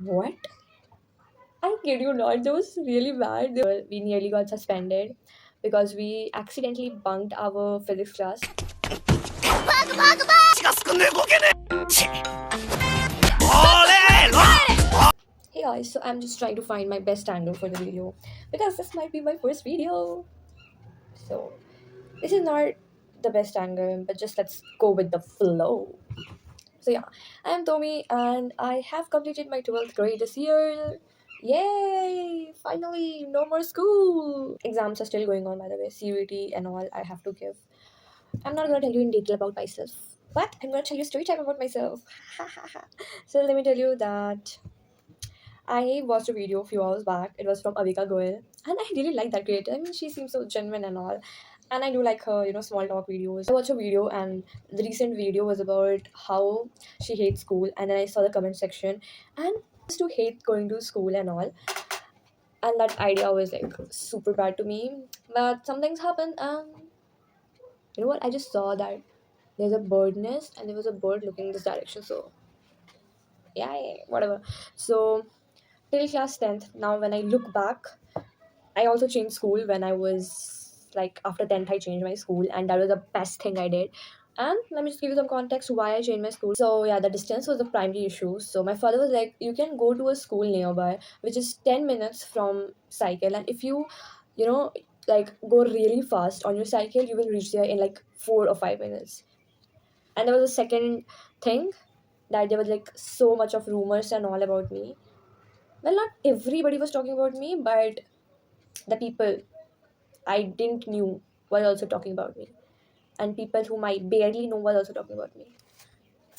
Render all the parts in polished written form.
What? I kid you not, that was really bad. We nearly got suspended because we accidentally bunked our physics class. Hey guys, so I'm just trying to find my best angle for the video because this might be my first video. So this is not the best angle, but just let's go with the flow. So yeah, I am Tommy and I have completed my 12th grade this year. Yay! Finally, no more school. Exams are still going on, by the way. CUET and all I have to give. I'm not gonna tell you in detail about myself, but I'm gonna tell you story time about myself. So let me tell you that I watched a video a few hours back. It was from Avika Goel, and I really like that creator. I mean, she seems so genuine and all, and I do like her, small talk videos. I watched a video, and the recent video was about how she hates school, and then I saw the comment section, and I used to hate going to school and all, and that idea was like super bad to me. But some things happened, and you know what? I just saw that there's a bird nest, and there was a bird looking in this direction. So yeah, whatever. So till class 10th. Now, when I look back, I also changed school when I was like after 10th, I changed my school, and that was the best thing I did. And let me just give you some context why I changed my school. So, yeah, the distance was the primary issue. So, my father was like, you can go to a school nearby, which is 10 minutes from cycle. And if you, you know, like go really fast on your cycle, you will reach there in like 4 or 5 minutes. And there was a second thing that there was like so much of rumors and all about me. Well, not everybody was talking about me, but the people I didn't knew were also talking about me, and people whom I barely know were also talking about me.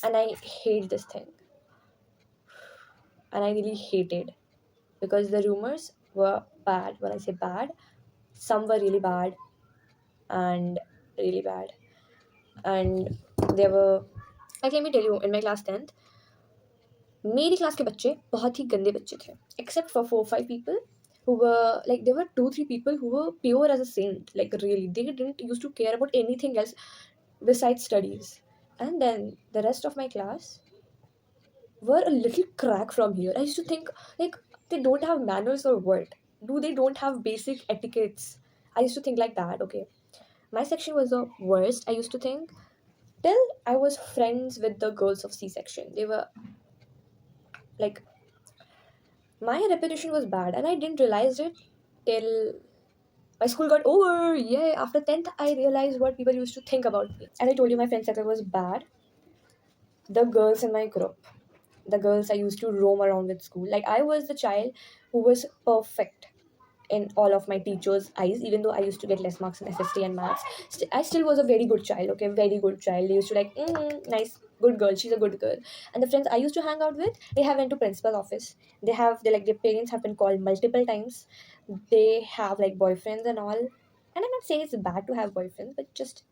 And I hate this thing, and I really hated because the rumors were bad. When I say bad, some were really bad and really bad, and they were like let me tell you, in my class 10th, मेरी class के बच्चे बहुत ही गंदे बच्चे थे except for 4 or 5 people who were like there were 2 3 people who were pure as a saint, like really they didn't used to care about anything else besides studies. And then the rest of my class were a little crack from here. I used to think like they don't have manners or what, do they don't have basic etiquettes. I used to think like that. Okay, my section was the worst, I used to think, till I was friends with the girls of C-section. They were like, my reputation was bad and I didn't realize it till my school got over. Yeah, after 10th, I realized what people used to think about me. And I told you my friend circle was bad. The girls in my group, the girls I used to roam around with school. Like, I was the child who was perfect in all of my teachers' eyes, even though I used to get less marks in SST and maths. I still was a very good child, okay? Very good child. They used to like, nice, good girl, she's a good girl. And the friends I used to hang out with, they have went to principal office. They like, their parents have been called multiple times. They have like boyfriends and all. And I'm not saying it's bad to have boyfriends, but just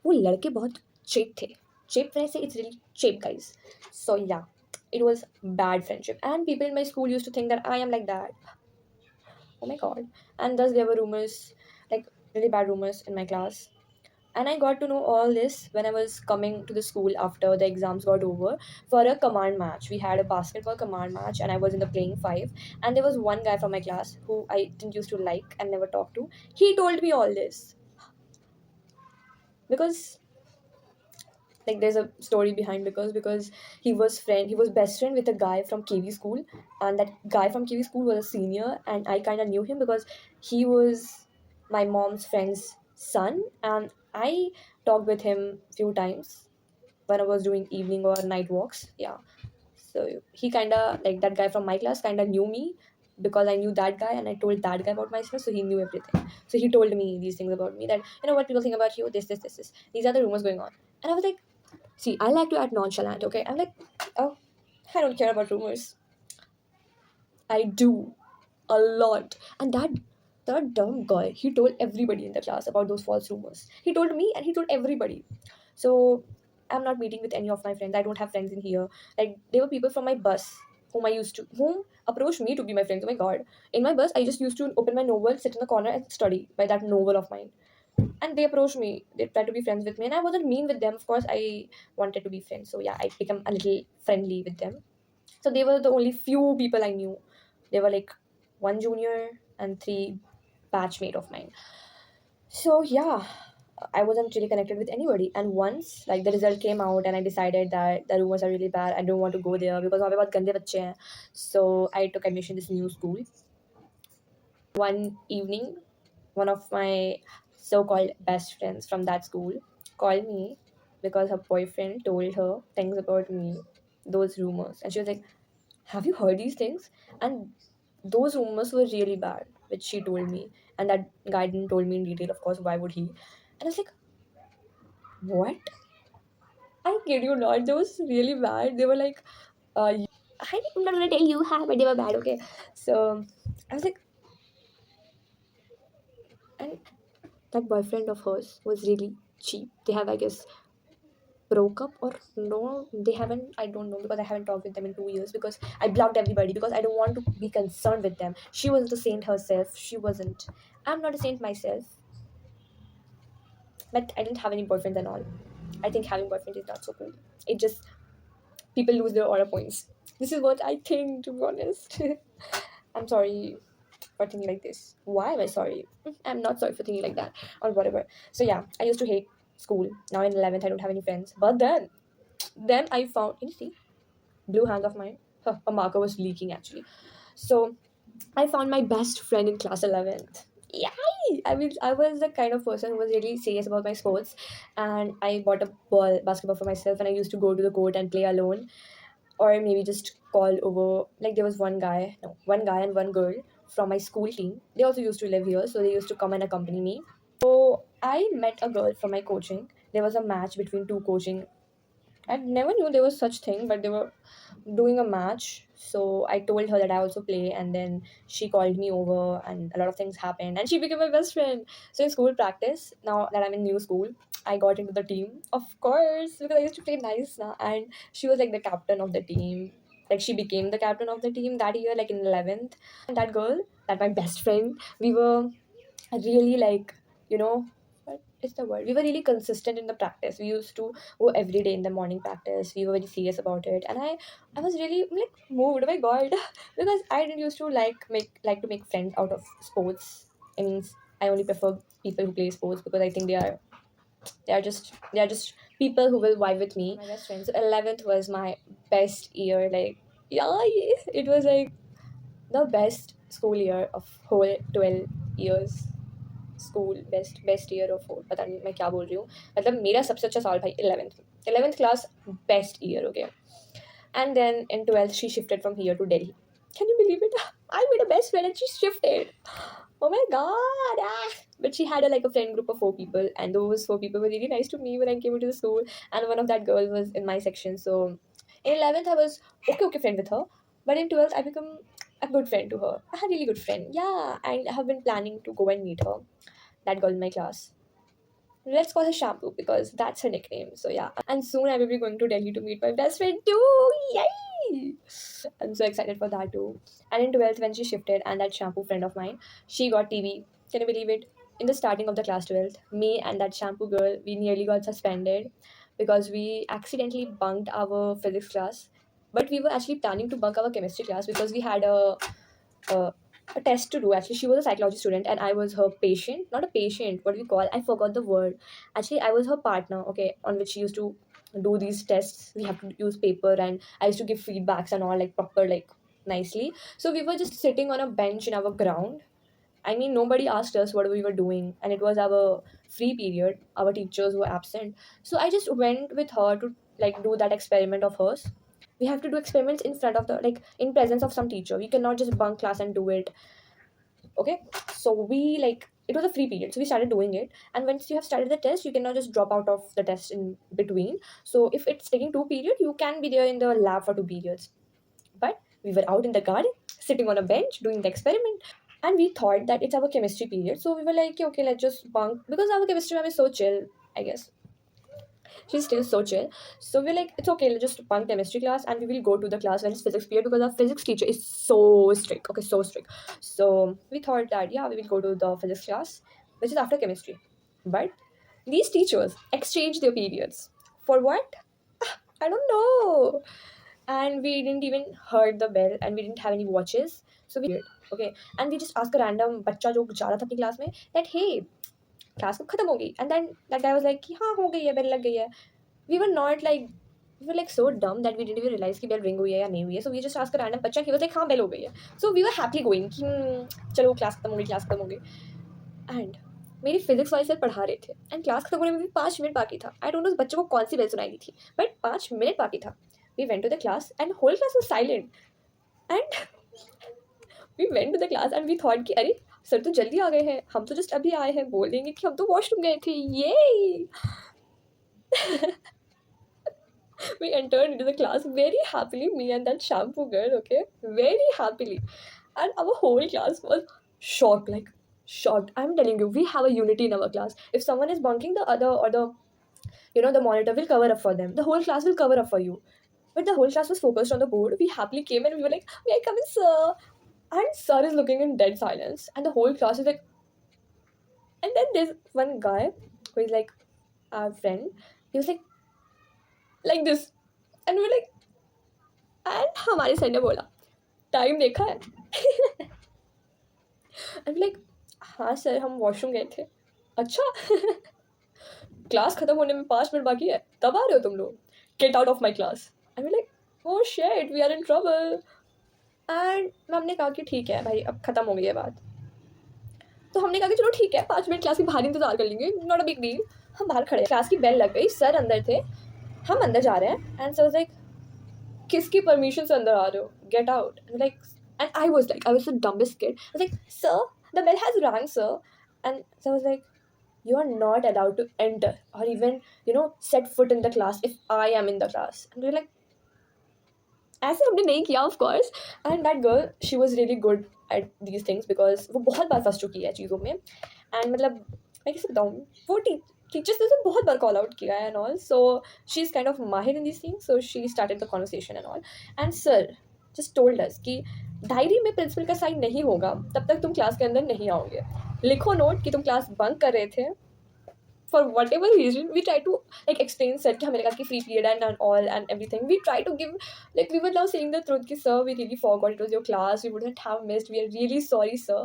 वो लड़के बहुत cheap थे. Cheap when I say it's really cheap, guys. So yeah, it was bad friendship. And people in my school used to think that I am like that. Oh my god. And thus there were rumors, like really bad rumors in my class. And I got to know all this when I was coming to the school after the exams got over for a command match. We had a basketball command match, and I was in the playing five. And there was one guy from my class who I didn't used to like and never talk to. He told me all this because like there's a story behind, because he was best friend with a guy from KV school, and that guy from KV school was a senior, and I kind of knew him because he was my mom's friend's son, and I talked with him few times when I was doing evening or night walks. Yeah, so he kind of like that guy from my class kind of knew me because I knew that guy and I told that guy about myself, so he knew everything. So he told me these things about me, that what people think about you, this. These are the rumors going on. And I was like, see, I like to act nonchalant, okay? I'm like, oh, I don't care about rumors. I do a lot. And that dumb guy, he told everybody in the class about those false rumors. He told me and he told everybody. So I'm not meeting with any of my friends. I don't have friends in here. Like there were people from my bus whom approached me to be my friends. Oh my god. In my bus, I just used to open my novel, sit in the corner and study by that novel of mine. And they approached me, they tried to be friends with me, and I wasn't mean with them. Of course I wanted to be friends, so yeah, I became a little friendly with them. So they were the only few people I knew. They were like one junior and three batchmate of mine. So yeah, I wasn't really connected with anybody. And once like the result came out and I decided that the rumors are really bad, I don't want to go there because वहाँ पे बहुत गंदे बच्चे हैं. So I took admission in this new school. One evening, one of my so-called best friends from that school called me because her boyfriend told her things about me, those rumors, and she was like, "Have you heard these things?" And those rumors were really bad, which she told me, and that guy didn't told me in detail. Of course, why would he? And I was like, "What?" I kid you not, they was really bad. They were like, I'm not gonna tell you how, but they were bad. Okay, so I was like, and that boyfriend of hers was really cheap. They have, I guess, broke up or no, they haven't. I don't know because I haven't talked with them in 2 years because I blocked everybody because I don't want to be concerned with them. She wasn't a saint herself. She wasn't. I'm not a saint myself, but I didn't have any boyfriends and all. I think having boyfriend is not so cool. It just people lose their aura points. This is what I think, to be honest. I'm sorry for thinking like this. Why am I sorry? I'm not sorry for thinking like that or whatever. So yeah, I used to hate school. Now in 11th, I don't have any friends. But then I found, can you see? Blue hand of mine. Huh, a marker was leaking actually. So I found my best friend in class 11th. Yay! I mean, I was the kind of person who was really serious about my sports, and I bought a basketball for myself, and I used to go to the court and play alone, or maybe just call over. Like there was one guy and one girl from my school team. They also used to live here, so they used to come and accompany me. So I met a girl from my coaching. There was a match between two coaching. I never knew there was such thing, but they were doing a match. So I told her that I also play, and then she called me over, and a lot of things happened, and she became my best friend. So in school practice, now that I'm in new school, I got into the team, of course, because I used to play nice now, and she was like the captain of the team. Like she became the captain of the team that year, like in 11th. And that girl, that my best friend, we were really like, what is the word? We were really consistent in the practice. We used to go every day in the morning practice. We were very serious about it, and I was really like moved. Oh my god, because I didn't used to like to make friends out of sports. I mean, I only prefer people who play sports because I think they are just people who will vibe with me. My best friends. So 11th was my best year. Like yeah, it was like the best school year of whole 12 years. School best year of four पता नहीं मैं क्या बोल रही हूँ मतलब मेरा सबसे अच्छा साल भाई 11th क्लास बेस्ट ईयर हो गया and then in 12th she shifted from here to Delhi. Can you believe it? I made a best friend and she shifted. Oh my god. But she had like a friend group of 4 people, and those 4 people were really nice to me when I came into the school, and one of that girl was in my section. So in 11th I was okay friend with her, but in 12th I become a good friend to her, a really good friend. Yeah, and I have been planning to go and meet her, that girl in my class. Let's call her Shampoo because that's her nickname. So yeah. And soon I will be going to Delhi to meet my best friend too. Yay! I'm so excited for that too. And in 12th, when she shifted, and that Shampoo friend of mine, she got TV. Can you believe it? In the starting of the class 12th, me and that Shampoo girl, we nearly got suspended because we accidentally bunked our physics class. But we were actually planning to bunk our chemistry class because we had a, a test to do. Actually, she was a psychology student and I was her patient. Not a patient, what do we call? I forgot the word. Actually, I was her partner, okay, on which she used to do these tests. We have to use paper and I used to give feedbacks and all like proper, like nicely. So we were just sitting on a bench in our ground. I mean, nobody asked us what we were doing, and it was our free period. Our teachers were absent. So I just went with her to like do that experiment of hers. We have to do experiments in front of the like in presence of some teacher. We cannot just bunk class and do it. Okay, so we like it was a free period, so we started doing it. And once you have started the test, you cannot just drop out of the test in between. So if it's taking 2 periods, you can be there in the lab for 2 periods. But we were out in the garden sitting on a bench doing the experiment, and we thought that it's our chemistry period. So we were like, okay, let's just bunk because our chemistry ma'am is so chill, I guess. She's still so chill. So we're like, it's okay, let's just bunk chemistry class and we will go to the class when it's physics period because our physics teacher is so strict. Okay, so strict. So we thought that, yeah, we will go to the physics class, which is after chemistry. But these teachers exchange their periods. For what? I don't know. and we didn't even heard the bell, and we didn't have any watches, so we did. Okay, and we just asked a random बच्चा जो जा रहा था अपनी class में that hey, class कब खत्म होगी, and then that guy was like कि हाँ हो गई है, बेल लग गई है. We were not like, we were like so dumb that we didn't even realize कि बेल रिंग हुई है या नहीं हुई है. So we just asked a random बच्चा, he was like हाँ बेल हो गई है. So we were happily going कि चलो क्लास खत्म होगी, क्लास खत्म होगी. एंड मेरी फिजिक्स वाले सर पढ़ा रहे थे, एंड क्लास खत्म होने में भी 5 मिनट बाकी था. आई डोंट नो उस बच्चे को कौन सी बेल सुनाई दी थी, बट 5 मिनट बाकी था. We went to the class and whole class was silent, and we went to the class and we thought कि अरे सर तो जल्दी आ गए हैं, हम तो जस्ट अभी आए हैं, बोल देंगे कि हम तो वॉशरूम गए थे. ये we entered into the class very happily, me and that shampoo girl, okay, very happily, and our whole class was shocked, like shocked. I'm telling you, we have a unity in our class. If someone is bunking, the other or the the monitor will cover up for them, the whole class will cover up for you. But the whole class was focused on the board. We happily came and we were like, may I come in, sir? And sir is looking in dead silence, and the whole class is like. And then there's one guy who is like our friend, he was like this, and we were like, and हमारे sir ने बोला time देखा है. And like हाँ sir, हम washroom गए थे. अच्छा. क्लास खत्म होने में 5 मिनट बाकी है, तब आ रहे हो तुम लोग, get out of my class. And we like oh shit, we are in trouble. And ma'am ने कहा कि ठीक है भाई, अब खत्म हो गई है बात. तो हमने कहा कि चलो ठीक है, 5 मिनट क्लास के बाहर इंतजार कर लेंगे, नॉट अ बिग डील. हम बाहर खड़े, क्लास की बेल लग गई, सर अंदर थे, हम अंदर जा रहे हैं, एंड सर वाज लाइक किसकी परमिशन से अंदर आ रहे हो, get out. Like and I was the dumbest kid. I was like, sir, the bell has rang, sir. And so I was like, you are not allowed to enter or even, set foot in the class if I am in the class. And we're like, ऐसे हमने नहीं किया of course. And that girl, she was really good at these things because वो बहुत बार फंस चुकी है चीज़ों में. And मतलब मैं कैसे बताऊँ, वो teachers ने उसे बहुत बार call out किया है and all. So she's kind of mahir in these things. So she started the conversation and all. And sir just told us कि डायरी में प्रिंसिपल का साइन नहीं होगा तब तक तुम क्लास के अंदर नहीं आओगे. लिखो नोट कि तुम क्लास बंक कर रहे थे. For whatever reason, we try to like explain sir कि हमें लगा कि free period and all and everything. We try to give, like we were now saying the truth कि sir, we really forgot it was your class. We wouldn't have missed. We are really sorry, sir.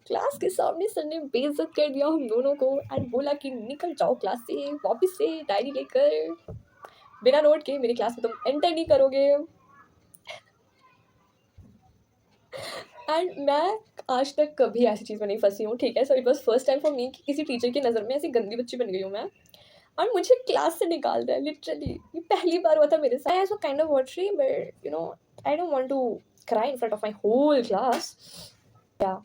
Class के सामने sir ने बेइज्जत कर दिया हम दोनों को एंड बोला कि निकल जाओ क्लास से वापस से डायरी लेकर, बिना नोट के मेरी क्लास में तुम एंटर नहीं करोगे. एंड मैं आज तक कभी ऐसी चीज़ में नहीं फंसी हूँ, ठीक है. So it was first time for me कि किसी टीचर की नज़र में ऐसी गंदी बच्ची बन गई हूँ मैं, और मुझे क्लास से निकाल रहा है लिटरली. ये पहली बार हुआ था मेरे साथ. I was kind of watery, but I don't want to cry in front of my whole class. Yeah.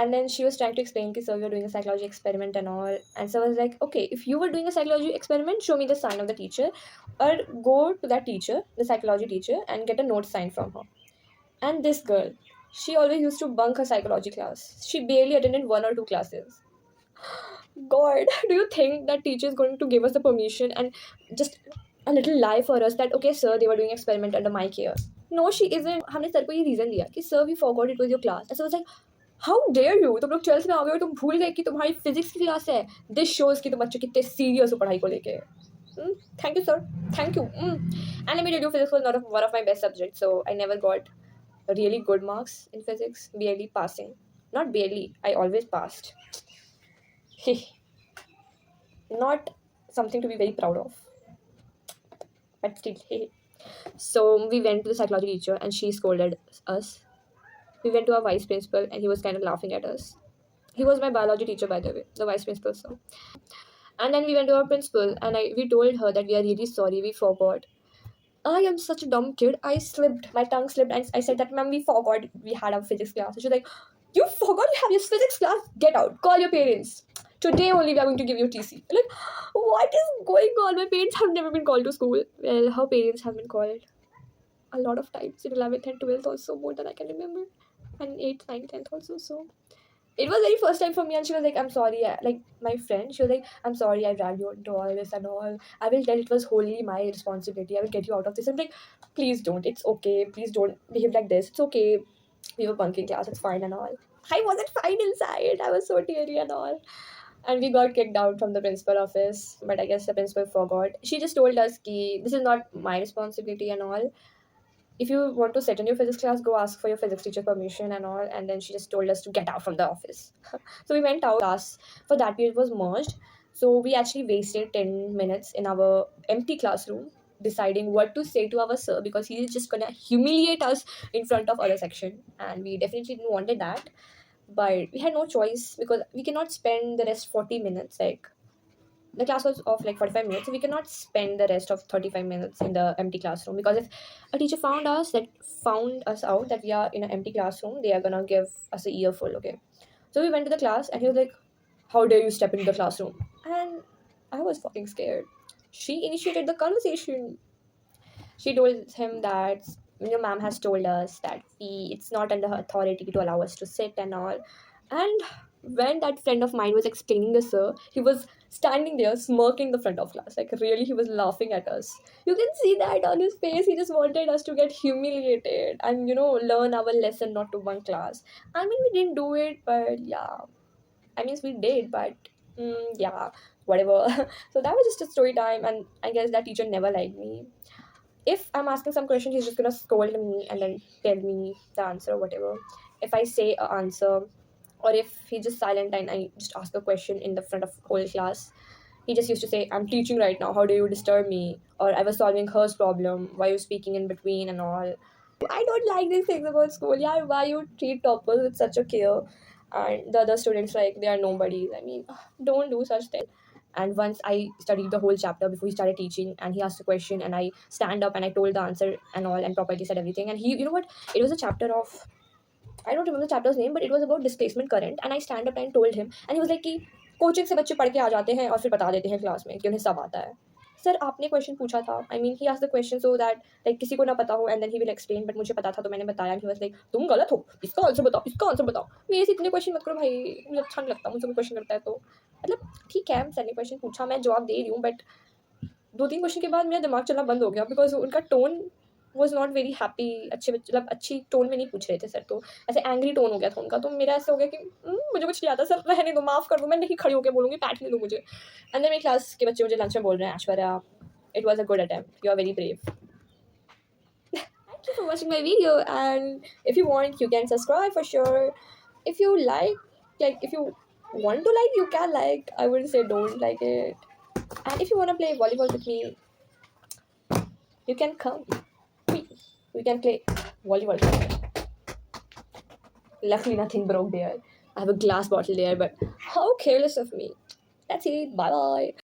And then she was trying to explain कि sir, we are doing a psychology experiment and all. And so I was like, okay, if you were doing a psychology experiment, show me the sign of the teacher, or go to that teacher, the psychology teacher, and get a note signed from her. And this girl, she always used to bunk her psychology class. She barely attended 1 or 2 classes. God, do you think that teacher is going to give us the permission and just a little lie for us that okay sir, they were doing experiment under my care? No, she isn't. हमने sir को ये reason दिया कि sir, we forgot it was your class. And so I was like, how dare you, तुम लोग 12th में आ गए और तुम भूल गए कि तुम्हारी फिजिक्स की क्लास है. This shows कि तुम बच्चे कितने सीरियस हो पढ़ाई को लेके. Thank you sir, thank you. And let me tell you, physics was not one of my best subjects, so I never got really good marks in physics. Barely passing. Not barely, I always passed. Not something to be very proud of, but still, hey. So we went to the psychology teacher and she scolded us. We went to our vice principal and he was kind of laughing at us. He was my biology teacher, by the way, the vice principal. So, and then we went to our principal and we told her that we are really sorry, we forgot. I am such a dumb kid. I slipped, my tongue slipped, and I said that, ma'am, we forgot we had our physics class. So she's like, you forgot you have your physics class? Get out, call your parents. Today only we are going to give you TC. Like, what is going on? My parents have never been called to school. Well, her parents have been called a lot of times in 11th and 12th also, more than I can remember. And 8th, 9th, 10th also. So it was very first time for me, and she was like, I'm sorry. Like, my friend, she was like, I'm sorry I dragged you into all this and all. I will tell it was wholly my responsibility. I will get you out of this. I'm like, please don't. It's okay. Please don't behave like this. It's okay. We were bunking class. It's fine and all. I wasn't fine inside. I was so teary and all. And we got kicked out from the principal office. But I guess the principal forgot. She just told us, ki, this is not my responsibility and all. if you want to sit in your physics class, go ask for your physics teacher permission and all. And then she just told us to get out from the office. So we went out. Class for that period was merged. So we actually wasted 10 minutes in our empty classroom deciding what to say to our sir, because he's just gonna humiliate us in front of other section, and we definitely didn't wanted that. But we had no choice because we cannot spend the rest 40 minutes, like the class was of like 45 minutes, so we cannot spend the rest of 35 minutes in the empty classroom, because if a teacher found us out that we are in an empty classroom, they are gonna give us a earful. Okay, so we went to the class and he was like, how dare you step into the classroom? And I was fucking scared. She initiated the conversation. She told him that, ma'am has told us that it's not under her authority to allow us to sit and all. And when that friend of mine was explaining this, sir, he was standing there smirking the front of class. Like, really, he was laughing at us. You can see that on his face. He just wanted us to get humiliated and, learn our lesson, not to bunk class. I mean, we didn't do it, but yeah. I mean, we did, but yeah, whatever. So that was just a story time, and I guess that teacher never liked me. If I'm asking some question, he's just gonna scold me and then tell me the answer or whatever. If I say a answer, or if he's just silent and I just ask a question in the front of whole class, he just used to say, I'm teaching right now, how do you disturb me? Or I was solving her problem, why you speaking in between and all. I don't like these things about school. Yeah, why you treat toppers with such a care, and the other students like they are nobodies. I mean, don't do such things. And once I studied the whole chapter before he started teaching, and he asked a question, and I stand up and I told the answer and all, and properly said everything. And he, you know what? It was a chapter of, I don't remember the chapter's name, but it was about displacement current. And I stand up and told him, and he was like कि coaching से बच्चे पढ़ के आ जाते हैं और फिर बता देते हैं क्लास में कि उन्हें सब आता है. सर आपने क्वेश्चन पूछा था. I mean, he asked the question so that like किसी को ना पता हो, and then he will explain. But मुझे पता था तो मैंने बताया. And he was like, तुम गलत हो, इसका आंसर बताओ, इसका आंसर बताओ. मेरे से इतने क्वेश्चन मत करो भाई, मुझे अच्छा नहीं लगता. मुझसे कोई क्वेश्चन करता है तो मतलब ठीक है, सर ने क्वेश्चन पूछा, मैं जवाब दे रही हूँ. बट 2-3 क्वेश्चन के बाद मेरा दिमाग चलना बंद हो गया, बिकॉज उनका tone was not very happy. मतलब अच्छी टोन में नहीं पूछ रहे थे सर, तो ऐसे एंग्री टोन हो गया था उनका. तो मेरा ऐसा हो गया कि मुझे कुछ नहीं आता सर, रहने दो, माफ़ कर दो, मैं नहीं खड़ी होकर बोलूँगी, बैठने दो मुझे. एंड देन मेरी क्लास के बच्चे मुझे लंच में बोल रहे हैं, Aishwarya, it was a good attempt, you are very brave. Thank you for watching my video, and if you want, you can subscribe for sure. If you like, if you want to like, you can like. I wouldn't say don't like it. And if you want to play volleyball with me, you can come. We can play volleyball. Luckily, nothing broke there. I have a glass bottle there, but how careless of me. That's it. Bye bye.